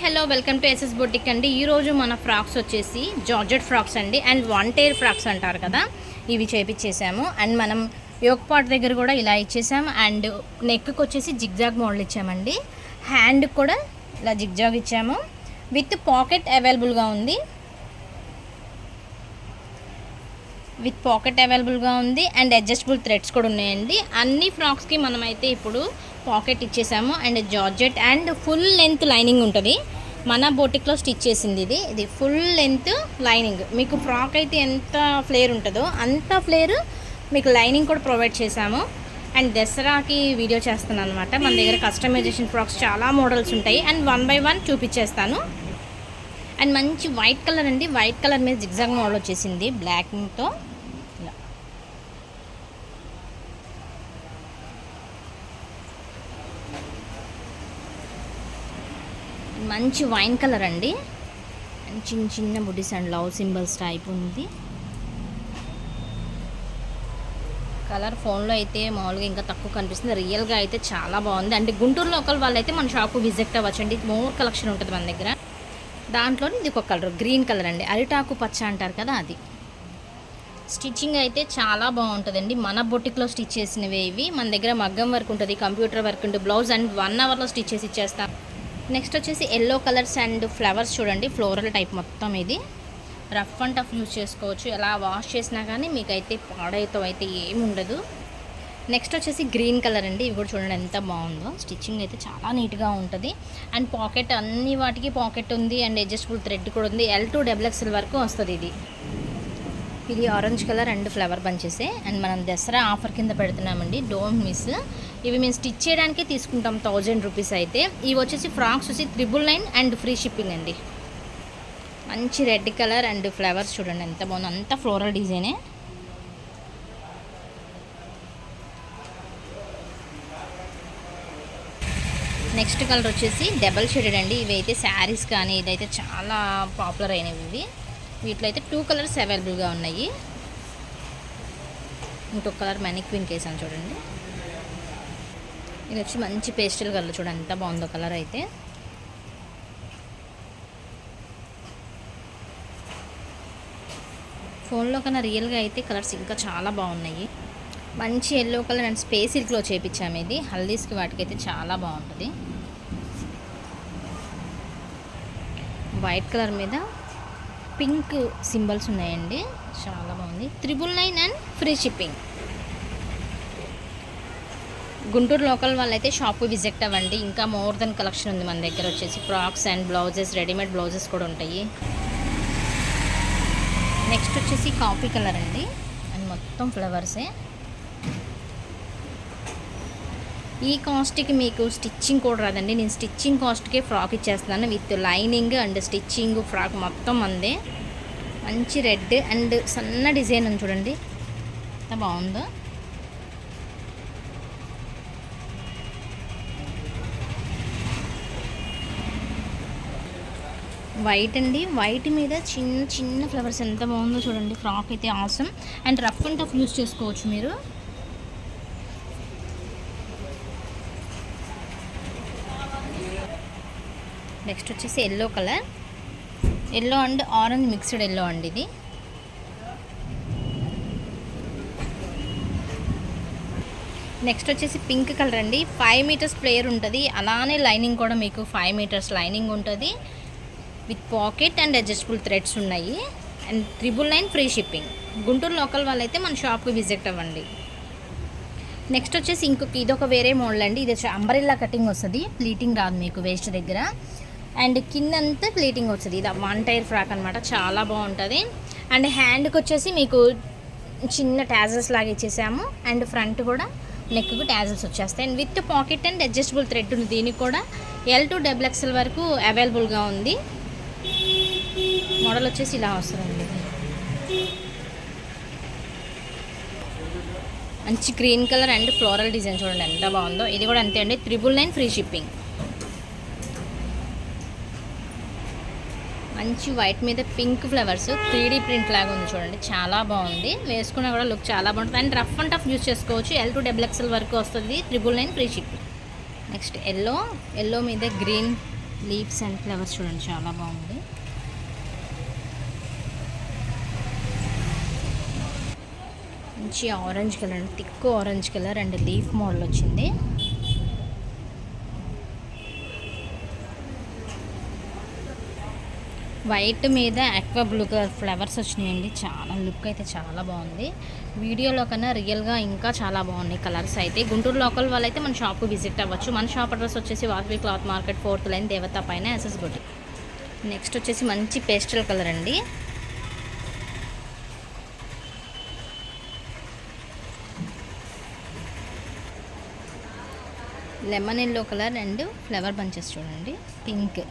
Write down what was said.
Hello welcome to S S boutique అండి. ఈరోజు మన ఫ్రాక్స్ వచ్చేసి జార్జెట్ ఫ్రాక్స్ అండి అండ్ వన్ టైర్ ఫ్రాక్స్ అంటారు కదా, ఇవి చేపించేసాము. అండ్ మనం యోక్ పార్ట్ దగ్గర కూడా ఇలా ఇచ్చేసాము. అండ్ నెక్కి వచ్చేసి జిగ్జాగ్ మోడల్ ఇచ్చామండి. హ్యాండ్ కూడా ఇలా జిగ్జాగ్ ఇచ్చాము. విత్ పాకెట్ అవైలబుల్గా ఉంది. అండ్ అడ్జస్టబుల్ థ్రెడ్స్ కూడా ఉన్నాయండి. అన్ని ఫ్రాక్స్కి మనమైతే ఇప్పుడు పాకెట్ ఇచ్చేసాము. And georgette and full length lining ఉంటుంది. మన బొటిక్లో స్టిచ్ చేసింది ఇది ఫుల్ లెంత్ లైనింగ్. మీకు ఫ్రాక్ అయితే ఎంత ఫ్లేర్ ఉంటుందో అంత ఫ్లేర్ మీకు లైనింగ్ కూడా ప్రొవైడ్ చేసాము. అండ్ దసరాకి వీడియో చేస్తాను అనమాట. మన దగ్గర కస్టమైజేషన్ ఫ్రాక్స్ చాలా మోడల్స్ ఉంటాయి. అండ్ 1 by 1 చూపించేస్తాను. అండ్ మంచి వైట్ కలర్ అండి. వైట్ కలర్ మీద జిగ్జాగ్ మోడల్ వచ్చేసింది బ్లాక్తో. మంచి వైన్ కలర్ అండి. చిన్న చిన్న buddies and love symbols type ఉంది. కలర్ ఫోన్లో అయితే మామూలుగా ఇంకా తక్కువ కనిపిస్తుంది, రియల్గా అయితే చాలా బాగుంది. అంటే గుంటూరు లోకల్ వాళ్ళైతే మన షాప్కు విజిట్ అవ్వచ్చండి. మోర్ కలెక్షన్ ఉంటుంది మన దగ్గర. దాంట్లోనే ఇది ఒక కలర్ గ్రీన్ కలర్ అండి, అరిటాకు పచ్చ అంటారు కదా అది. స్టిచ్చింగ్ అయితే చాలా బాగుంటుందండి. మన బొటిక్లో స్టిచ్ చేసినవి ఇవి. మన దగ్గర మగ్గం వర్క్ ఉంటుంది, కంప్యూటర్ వర్క్ ఉంటుంది, బ్లౌజ్ అండ్ 1 అవర్లో స్టిచ్ చేసి ఇచ్చేస్తాం. నెక్స్ట్ వచ్చేసి ఎల్లో కలర్స్ అండ్ ఫ్లవర్స్ చూడండి, ఫ్లోరల్ టైప్ మొత్తం. ఇది రఫ్ అండ్ టఫ్ యూజ్ చేసుకోవచ్చు. ఎలా వాష్ చేసినా కానీ మీకైతే పాడైతో అయితే ఏమి ఉండదు. నెక్స్ట్ వచ్చేసి గ్రీన్ కలర్ అండి. ఇవి కూడా చూడండి ఎంత బాగుందో. స్టిచ్చింగ్ అయితే చాలా నీట్గా ఉంటుంది. అండ్ పాకెట్ అన్ని వాటికి పాకెట్ ఉంది. అండ్ అడ్జస్టబుల్ థ్రెడ్ కూడా ఉంది. L2 XXL వరకు వస్తుంది. ఇది ఆరెంజ్ కలర్ అండ్ ఫ్లవర్ బంచెసే. అండ్ మనం దసరా ఆఫర్ కింద పెడుతున్నామండి, డోంట్ మిస్. ఇవి మేము స్టిచ్ చేయడానికే తీసుకుంటాం 1000 రూపీస్ అయితే. ఇవి వచ్చేసి ఫ్రాక్స్ వచ్చి 999 అండ్ ఫ్రీ షిప్పింగ్ అండి. మంచి రెడ్ కలర్ అండ్ ఫ్లవర్స్ చూడండి ఎంత బాగుందో. అంతా ఫ్లోరల్ డిజైనే. నెక్స్ట్ కలర్ వచ్చేసి డబల్ షేడెడ్ అండి. ఇవి అయితే శారీస్ కానీ ఇదైతే చాలా పాపులర్ అయినవి ఇవి. వీటిలో అయితే 2 కలర్స్ అవైలబుల్గా ఉన్నాయి. ఇంకొక కలర్ మ్యానిక్విన్ కేసాను చూడండి. ఇది వచ్చి మంచి పేస్టల్ కలర్ చూడండి ఎంత బాగుందో కలర్ అయితే. ఫోన్లో కన్నా రియల్గా అయితే కలర్స్ ఇంకా చాలా బాగున్నాయి. మంచి ఎల్లో కలర్ అండ్ స్పేస్ సిల్క్లో చేపించాము. ఇది హల్దీస్కి వాటికైతే చాలా బాగుంటుంది. వైట్ కలర్ మీద పింక్ సింబల్స్ ఉన్నాయండి, చాలా బాగుంది. 999 and free shipping. Guntur local వాళ్ళైతే షాప్కి విజిట్ అవ్వండి. ఇంకా మోర్ దెన్ కలెక్షన్ ఉంది మన దగ్గర. వచ్చేసి frocks and blouses, readymade blouses కూడా ఉంటాయి. నెక్స్ట్ వచ్చేసి కాఫీ కలర్ అండి. అండ్ మొత్తం ఫ్లవర్సే. ఈ కాస్ట్కి మీకు స్టిచ్చింగ్ కూడా రాదండి. నేను స్టిచ్చింగ్ కాస్ట్కే ఫ్రాక్ ఇచ్చేస్తున్నాను with lining and stitching. Frock మొత్తం అందే. మంచి రెడ్ అండ్ సన్న డిజైన్ అని చూడండి ఎంత బాగుందో. వైట్ అండి. వైట్ మీద చిన్న చిన్న ఫ్లవర్స్ ఎంత బాగుందో చూడండి. ఫ్రాక్ అయితే awesome. And rough and tough use చేసుకోవచ్చు మీరు. నెక్స్ట్ వచ్చేసి yellow colour. Yellow and orange mixed yellow అండి ఇది. నెక్స్ట్ వచ్చేసి పింక్ కలర్ అండి. 5 మీటర్స్ ప్లేయర్ ఉంటుంది. అలానే లైనింగ్ కూడా మీకు 5 మీటర్స్ లైనింగ్ ఉంటుంది. With pocket and adjustable threads ఉన్నాయి. And 999 free shipping. Guntur local వాళ్ళైతే మన షాప్కి విజిట్ అవ్వండి. నెక్స్ట్ వచ్చేసి ఇదొక వేరే మోడల్ అండి. ఇది అంబ్రెల్లా కటింగ్ వస్తుంది, ప్లీటింగ్ రాదు మీకు వేస్ట్ దగ్గర. అండ్ కిందంతా ప్లీటింగ్ వస్తుంది. ఇది 1 టైర్ ఫ్రాక్ అనమాట, చాలా బాగుంటుంది. అండ్ హ్యాండ్కి వచ్చేసి మీకు చిన్న ట్యాజల్స్ లాగా ఇచ్చేసాము. అండ్ ఫ్రంట్ కూడా నెక్కు ట్యాజల్స్ వచ్చేస్తాయి. And with pocket and adjustable thread ఉంది. దీనికి కూడా L2 XXL వరకు అవైలబుల్గా ఉంది. మోడల్ వచ్చేసి ఇలా వస్తుందండి. మంచి green colour and floral design చూడండి ఎంత బాగుందో. ఇది కూడా అంతే అండి, 999 ఫ్రీ షిప్పింగ్. మంచి వైట్ మీద పింక్ ఫ్లవర్స్ 3D ప్రింట్ లాగా ఉంది చూడండి, చాలా బాగుంది. వేసుకున్నా కూడా లుక్ చాలా బాగుంటుంది. And rough and tough use చేసుకోవచ్చు. L2 XXL వరకు వస్తుంది. 999 ఫ్రీ షిప్పింగ్. నెక్స్ట్ ఎల్లో మీద గ్రీన్ లీవ్స్ అండ్ ఫ్లవర్స్ చూడండి చాలా బాగుంది. మంచి ఆరెంజ్ కలర్ అండి, thick orange colour and leaf model వచ్చింది. వైట్ మీద ఆక్వా బ్లూ కలర్ ఫ్లవర్స్ వచ్చినాయండి. చాలా లుక్ అయితే చాలా బాగుంది. వీడియోలో కన్నా రియల్గా ఇంకా చాలా బాగున్నాయి కలర్స్ అయితే. గుంటూరు లోకల్ వాళ్ళైతే మన షాప్కి విజిట్ అవ్వచ్చు. మన షాప్ అడ్రస్ వచ్చేసి Vasavi cloth market 4th line దేవతా పైన ఎస్ఎస్ బొటిక్. నెక్స్ట్ వచ్చేసి మంచి పేస్టల్ కలర్ అండి. Lemon yellow colour and flower bunches చూడండి, పింక్.